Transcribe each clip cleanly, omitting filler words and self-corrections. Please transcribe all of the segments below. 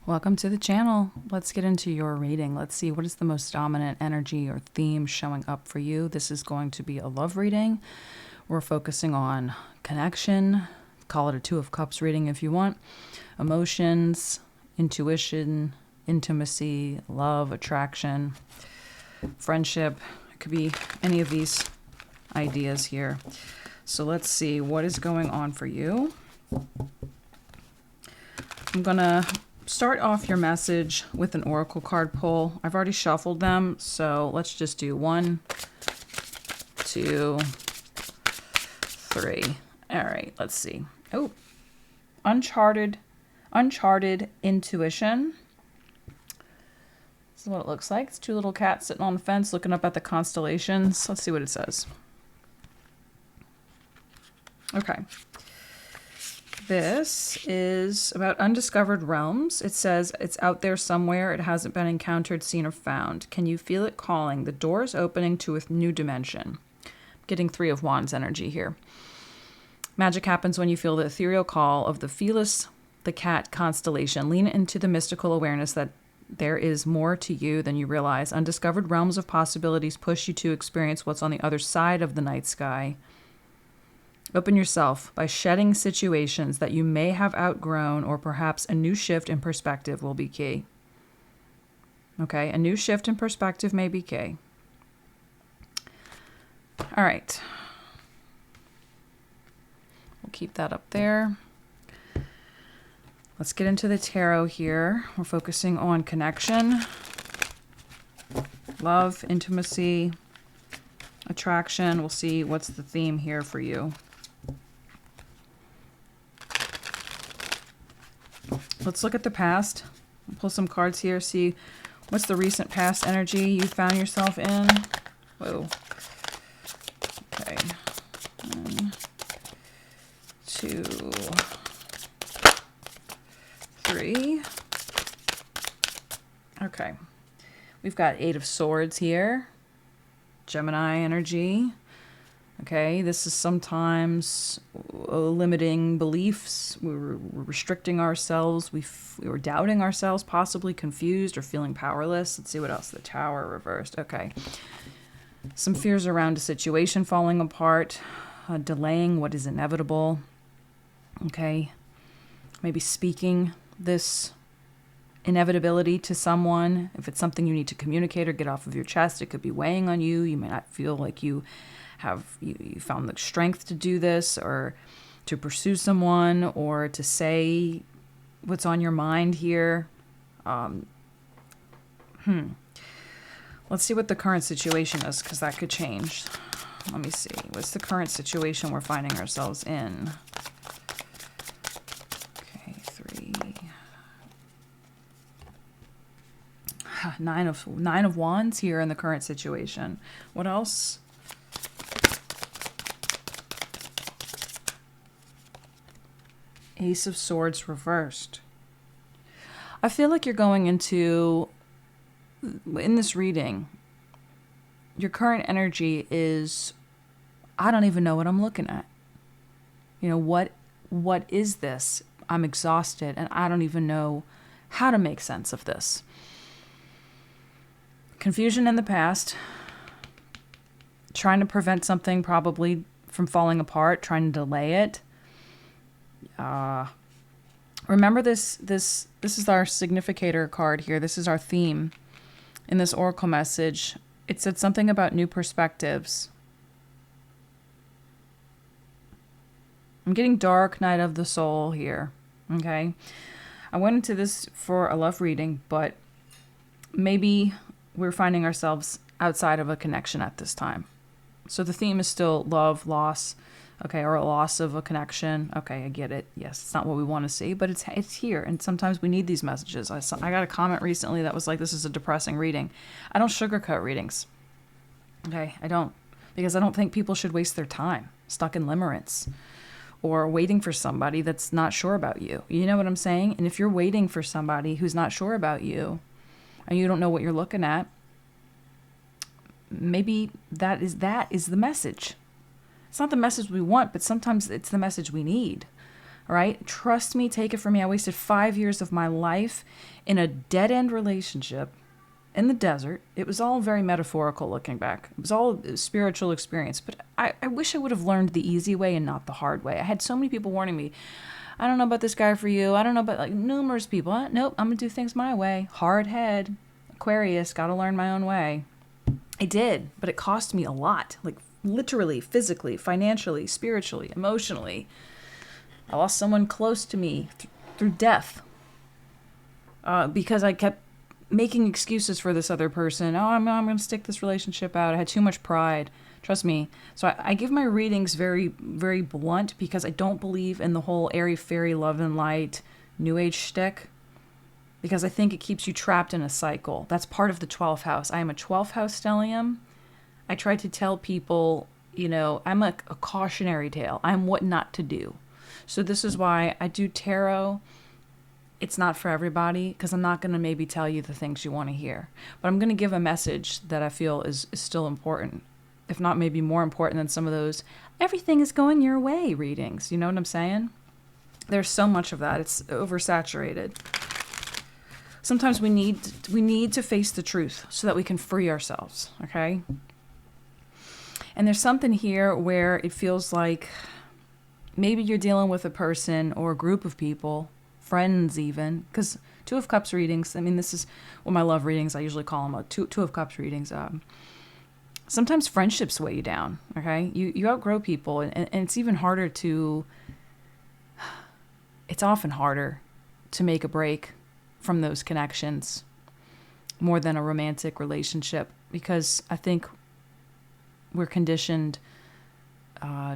Welcome to the channel. Let's get into your reading. Let's see what is the most dominant energy or theme showing up for you. This is going to be a love reading. We're focusing on connection. Call it a Two of Cups reading if you want. Emotions, intuition, intimacy, love, attraction, friendship. It could be any of these ideas here. So let's see what is going on for you. I'm going to start off your message with an oracle card pull. I've already shuffled them, so let's just do 1, 2, 3. All right, let's see. Oh, uncharted intuition. This is what it looks like. It's two little cats sitting on the fence looking up at the constellations. Let's see what it says. Okay. This is about undiscovered realms. It says it's out there somewhere. It hasn't been encountered, seen, or found. Can you feel it calling? The door is opening to a new dimension. I'm getting 3 of Wands energy here. Magic happens when you feel the ethereal call of the Felis, the cat constellation. Lean into the mystical awareness that there is more to you than you realize. Undiscovered realms of possibilities push you to experience what's on the other side of the night sky. Open yourself by shedding situations that you may have outgrown, or perhaps a new shift in perspective will be key. Okay, a new shift in perspective may be key. All right. We'll keep that up there. Let's get into the tarot here. We're focusing on connection, love, intimacy, attraction. We'll see what's the theme here for you. Let's look at the past. Pull some cards here. See what's the recent past energy you found yourself in. Whoa. Okay. 1, 2, 3. Okay. We've got 8 of Swords here. Gemini energy. Okay, this is sometimes limiting beliefs. We're restricting ourselves. We were doubting ourselves, possibly confused or feeling powerless. Let's see what else. The Tower reversed. Okay. Some fears around a situation falling apart, delaying what is inevitable. Okay. Maybe speaking this inevitability to someone. If it's something you need to communicate or get off of your chest, it could be weighing on you. You may not feel like you found the strength to do this, or to pursue someone, or to say what's on your mind here. Let's see what the current situation is, because that could change. Let me see. What's the current situation we're finding ourselves in? Okay, 3. 9 of Wands here in the current situation. What else? Ace of Swords reversed. I feel like you're going into, in this reading, your current energy is, I don't even know what I'm looking at. You know, what is this? I'm exhausted and I don't even know how to make sense of this. Confusion in the past. Trying to prevent something probably from falling apart, trying to delay it. Remember this is our significator card here. This is our theme in this oracle message. It said something about new perspectives. I'm getting dark night of the soul here. Okay. I went into this for a love reading, but maybe we're finding ourselves outside of a connection at this time. So the theme is still love, loss. Okay, or a loss of a connection. Okay, I get it. Yes, it's not what we want to see, but it's here. And sometimes we need these messages. I got a comment recently that was like, this is a depressing reading. I don't sugarcoat readings. Okay, I don't. Because I don't think people should waste their time stuck in limerence or waiting for somebody that's not sure about you. You know what I'm saying? And if you're waiting for somebody who's not sure about you and you don't know what you're looking at, maybe that is the message. It's not the message we want, but sometimes it's the message we need. All right? Trust me, take it from me. I wasted 5 years of my life in a dead-end relationship in the desert. It was all very metaphorical looking back. It was all a spiritual experience. But I wish I would have learned the easy way and not the hard way. I had so many people warning me, I don't know about this guy for you. I don't know about, like, numerous people. Nope, I'm going to do things my way. Hard head. Aquarius, got to learn my own way. I did, but it cost me a lot. Like, literally, physically, financially, spiritually, emotionally. I lost someone close to me through death because I kept making excuses for this other person. Oh, I'm going to stick this relationship out. I had too much pride. Trust me. So I give my readings very, very blunt because I don't believe in the whole airy-fairy love and light new age shtick, because I think it keeps you trapped in a cycle. That's part of the 12th house. I am a 12th house stellium. I try to tell people, you know, I'm a cautionary tale. I'm what not to do. So this is why I do tarot. It's not for everybody, because I'm not going to maybe tell you the things you want to hear. But I'm going to give a message that I feel is still important, if not maybe more important than some of those everything is going your way readings. You know what I'm saying? There's so much of that. It's oversaturated. Sometimes we need to face the truth so that we can free ourselves, okay? And there's something here where it feels like maybe you're dealing with a person or a group of people, friends even, because Two of Cups readings, I mean, this is what my love readings, I usually call them two of Cups readings. Sometimes friendships weigh you down, okay? You outgrow people, and it's even harder it's often harder to make a break from those connections more than a romantic relationship, because I think we're conditioned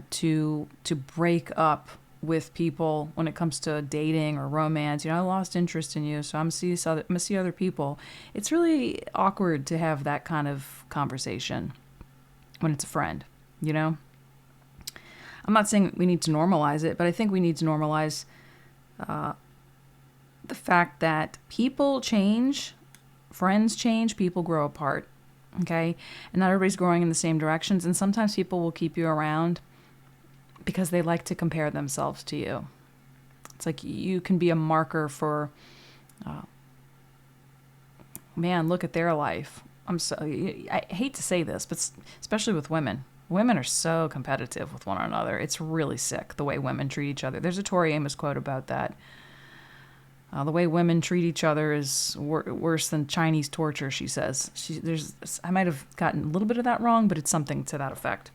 to break up with people when it comes to dating or romance. You know, I lost interest in you, so I'm gonna see other people. It's really awkward to have that kind of conversation when it's a friend, you know? I'm not saying we need to normalize it, but I think we need to normalize the fact that people change, friends change, people grow apart, okay? And not everybody's growing in the same directions, and sometimes people will keep you around because they like to compare themselves to you. It's like you can be a marker for, man, look at their life. I hate to say this, but especially with women. Women are so competitive with one another. It's really sick the way women treat each other. There's a Tori Amos quote about that. The way women treat each other is worse than Chinese torture, she says. I might have gotten a little bit of that wrong, but it's something to that effect.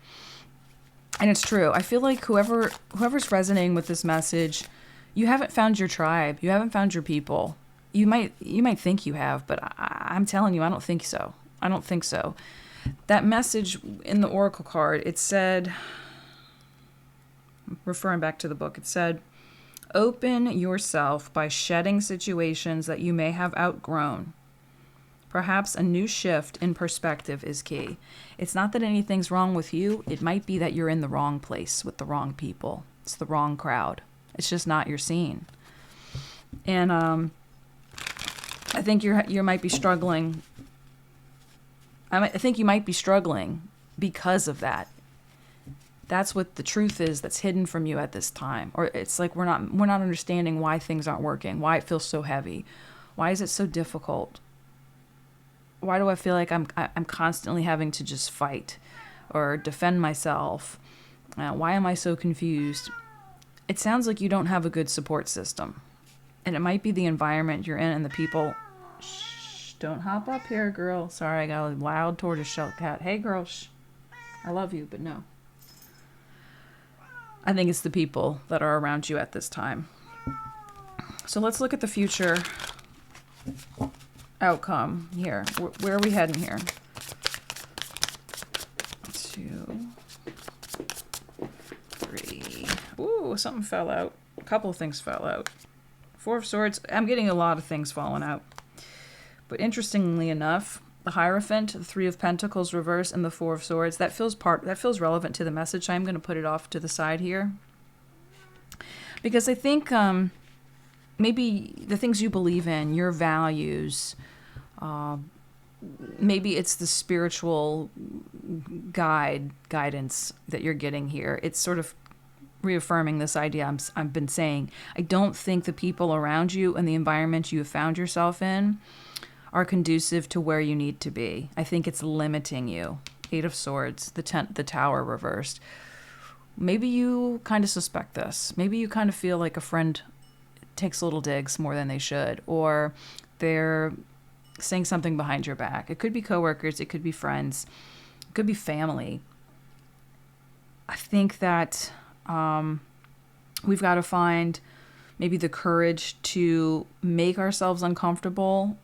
And it's true. I feel like whoever's resonating with this message, you haven't found your tribe. You haven't found your people. You might think you have, but I'm telling you, I don't think so. I don't think so. That message in the Oracle card, it said, referring back to the book, it said, open yourself by shedding situations that you may have outgrown. Perhaps a new shift in perspective is key. It's not that anything's wrong with you. It might be that you're in the wrong place with the wrong people. It's the wrong crowd. It's just not your scene. And I think you might be struggling. I think you might be struggling because of that. That's what the truth is that's hidden from you at this time. Or it's like we're not understanding why things aren't working, why it feels so heavy. Why is it so difficult? Why do I feel like I'm constantly having to just fight or defend myself? Why am I so confused? It sounds like you don't have a good support system. And it might be the environment you're in and the people. Shh, don't hop up here, girl. Sorry, I got a loud tortoiseshell cat. Hey, girl, shh. I love you, but no. I think it's the people that are around you at this time. So let's look at the future outcome here. Where are we heading here? 2, 3. Ooh, something fell out. A couple of things fell out. 4 of Swords. I'm getting a lot of things falling out. But interestingly enough, the Hierophant, the 3 of Pentacles reverse, and the 4 of Swords, that feels relevant to the message. I'm going to put it off to the side here. Because I think maybe the things you believe in, your values, maybe it's the spiritual guidance that you're getting here. It's sort of reaffirming this idea I've been saying. I don't think the people around you and the environment you have found yourself in are conducive to where you need to be. I think it's limiting you. Eight of Swords, the Tower reversed. Maybe you kind of suspect this. Maybe you kind of feel like a friend takes little digs more than they should, or they're saying something behind your back. It could be coworkers, it could be friends, it could be family. I think that we've got to find maybe the courage to make ourselves uncomfortable,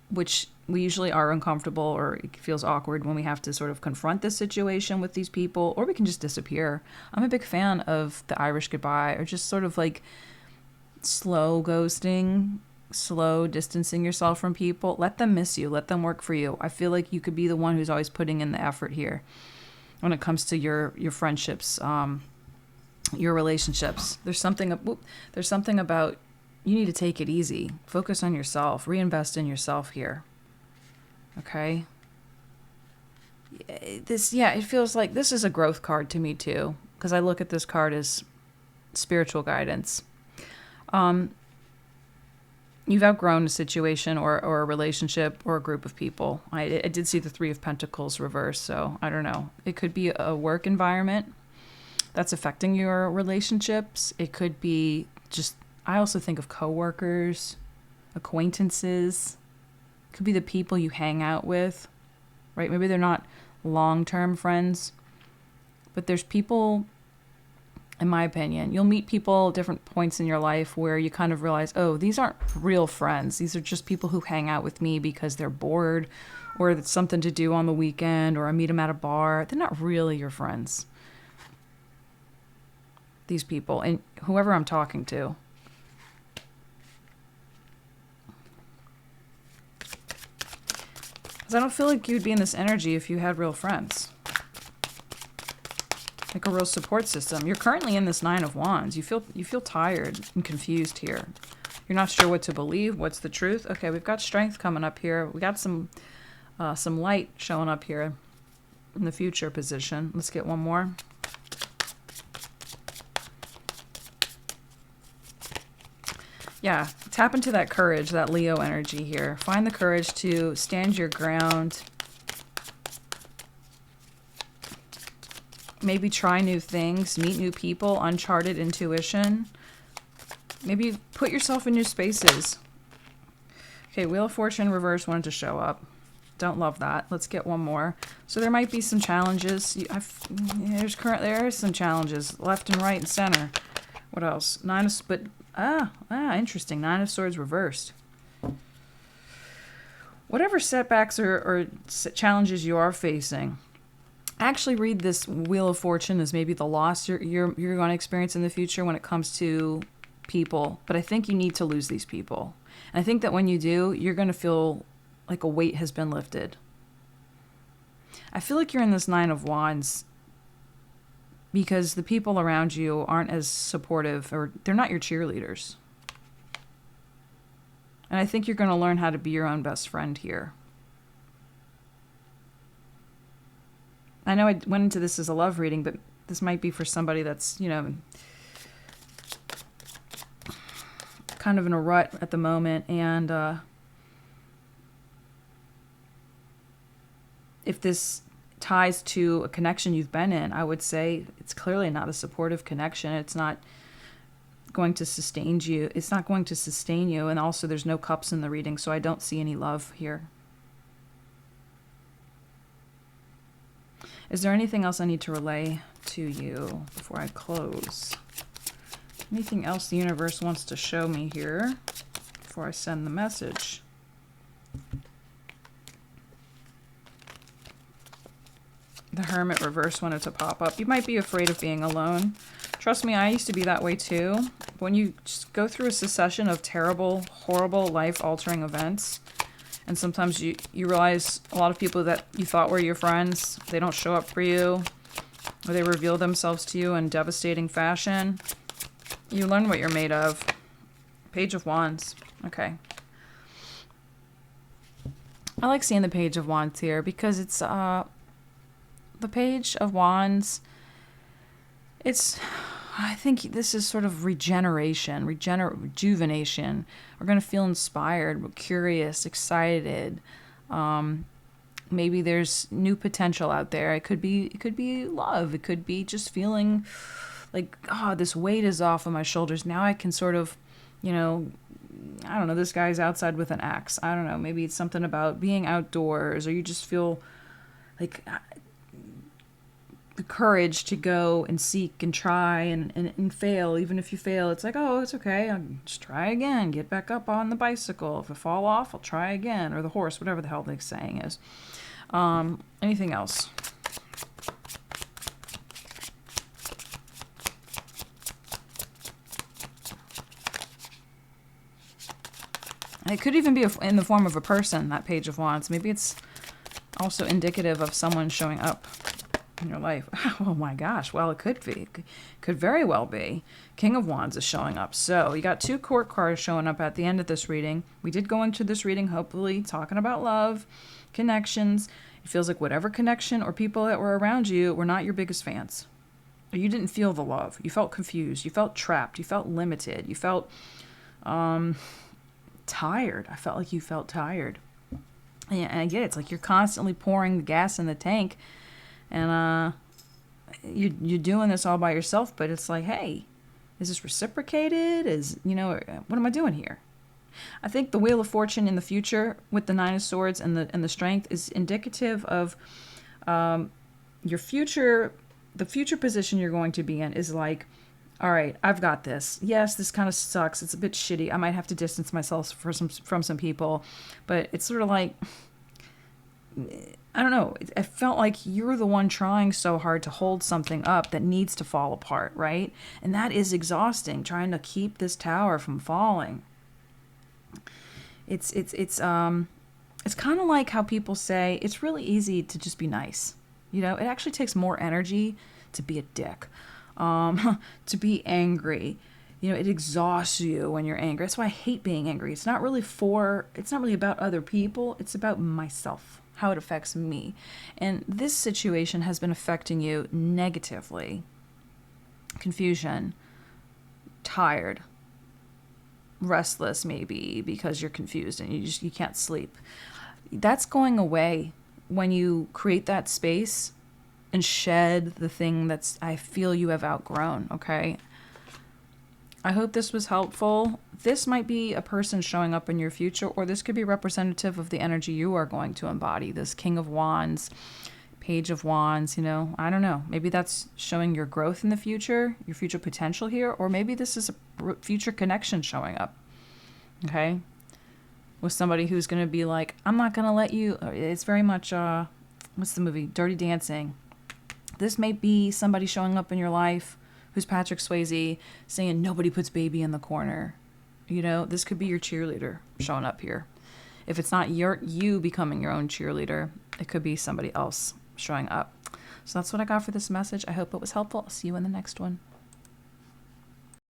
which we usually are uncomfortable, or it feels awkward when we have to sort of confront this situation with these people, or we can just disappear. I'm a big fan of the Irish goodbye, or just sort of like slow ghosting, slow distancing yourself from people. Let them miss you. Let them work for you. I feel like you could be the one who's always putting in the effort here when it comes to your friendships, your relationships. There's something about you need to take it easy. Focus on yourself. Reinvest in yourself here. Okay? It feels like this is a growth card to me too, because I look at this card as spiritual guidance. You've outgrown a situation or a relationship or a group of people. I did see the Three of Pentacles reverse, so I don't know. It could be a work environment that's affecting your relationships. It could be just, I also think of coworkers, acquaintances. It could be the people you hang out with, right? Maybe they're not long-term friends, but there's people, in my opinion, you'll meet people at different points in your life where you kind of realize, oh, these aren't real friends. These are just people who hang out with me because they're bored, or it's something to do on the weekend, or I meet them at a bar. They're not really your friends. These people, and whoever I'm talking to. Because I don't feel like you'd be in this energy if you had real friends. Like a real support system. You're currently in this Nine of Wands. You feel tired and confused here. You're not sure what to believe. What's the truth? Okay, we've got strength coming up here. We got some light showing up here in the future position. Let's get one more. Yeah, tap into that courage, that Leo energy here. Find the courage to stand your ground. Maybe try new things, meet new people, uncharted intuition. Maybe put yourself in new spaces. Okay, Wheel of Fortune reverse wanted to show up. Don't love that. Let's get one more. So there might be some challenges. There are some challenges left and right and center. What else? Interesting. Nine of Swords reversed. Whatever setbacks or challenges you are facing, actually read this Wheel of Fortune as maybe the loss you're going to experience in the future when it comes to people. But I think you need to lose these people. And I think that when you do, you're going to feel like a weight has been lifted. I feel like you're in this Nine of Wands because the people around you aren't as supportive, or they're not your cheerleaders. And I think you're going to learn how to be your own best friend here. I know I went into this as a love reading, but this might be for somebody that's, kind of in a rut at the moment. And if this ties to a connection you've been in, I would say it's clearly not a supportive connection. It's not going to sustain you. It's not going to sustain you. And also there's no cups in the reading, so I don't see any love here. Is there anything else I need to relay to you before I close? Anything else the universe wants to show me here before I send the message? The Hermit reverse wanted to pop up. You might be afraid of being alone. Trust me, I used to be that way too. When you just go through a succession of terrible, horrible, life-altering events, and sometimes you realize a lot of people that you thought were your friends, they don't show up for you, or they reveal themselves to you in devastating fashion. You learn what you're made of. Page of Wands. Okay. I like seeing the Page of Wands here because it's the Page of Wands. It's I think this is sort of rejuvenation. We're going to feel inspired, curious, excited. Maybe there's new potential out there. It could be love. It could be just feeling like, oh, this weight is off of my shoulders. Now I can sort of, you know, I don't know, this guy's outside with an axe. I don't know. Maybe it's something about being outdoors, or you just feel like the courage to go and seek and try and fail. Even if you fail, it's like, oh, it's okay. I'll just try again. Get back up on the bicycle. If I fall off, I'll try again. Or the horse, whatever the hell the saying is. Anything else? It could even be in the form of a person, that Page of Wands. Maybe it's also indicative of someone showing up in your life. Oh my gosh. Well, it could be. Could very well be. King of Wands is showing up. So you got 2 court cards showing up at the end of this reading. We did go into this reading, hopefully, talking about love, connections. It feels like whatever connection or people that were around you were not your biggest fans. Or you didn't feel the love. You felt confused. You felt trapped. You felt limited. You felt tired. I felt like you felt tired. And I get it. It's like you're constantly pouring the gas in the tank, and you're doing this all by yourself. But it's like, hey, is this reciprocated? What am I doing here? I think the Wheel of Fortune in the future with the 9 of Swords and the Strength is indicative of your future. The future position you're going to be in is like, all right, I've got this. Yes, this kind of sucks. It's a bit shitty. I might have to distance myself from some people, but it's sort of like, I don't know. It felt like you're the one trying so hard to hold something up that needs to fall apart, right? And that is exhausting, trying to keep this tower from falling. It's kind of like how people say it's really easy to just be nice. You know, it actually takes more energy to be a dick. To be angry. You know, it exhausts you when you're angry. That's why I hate being angry. It's not really about other people. It's about myself, how it affects me. And this situation has been affecting you negatively. Confusion, tired, restless maybe because you're confused and you can't sleep. That's going away when you create that space and shed the thing that's I feel you have outgrown, okay? I hope this was helpful. This might be a person showing up in your future, or this could be representative of the energy you are going to embody. This King of Wands, Page of Wands, I don't know. Maybe that's showing your growth in the future, your future potential here, or maybe this is a future connection showing up, okay? With somebody who's going to be like, I'm not going to let you, it's very much, what's the movie? Dirty Dancing. This may be somebody showing up in your life who's Patrick Swayze saying nobody puts baby in the corner. This could be your cheerleader showing up here. If it's not you becoming your own cheerleader, it could be somebody else showing up. So that's what I got for this message. I hope it was helpful. I'll see you in the next one.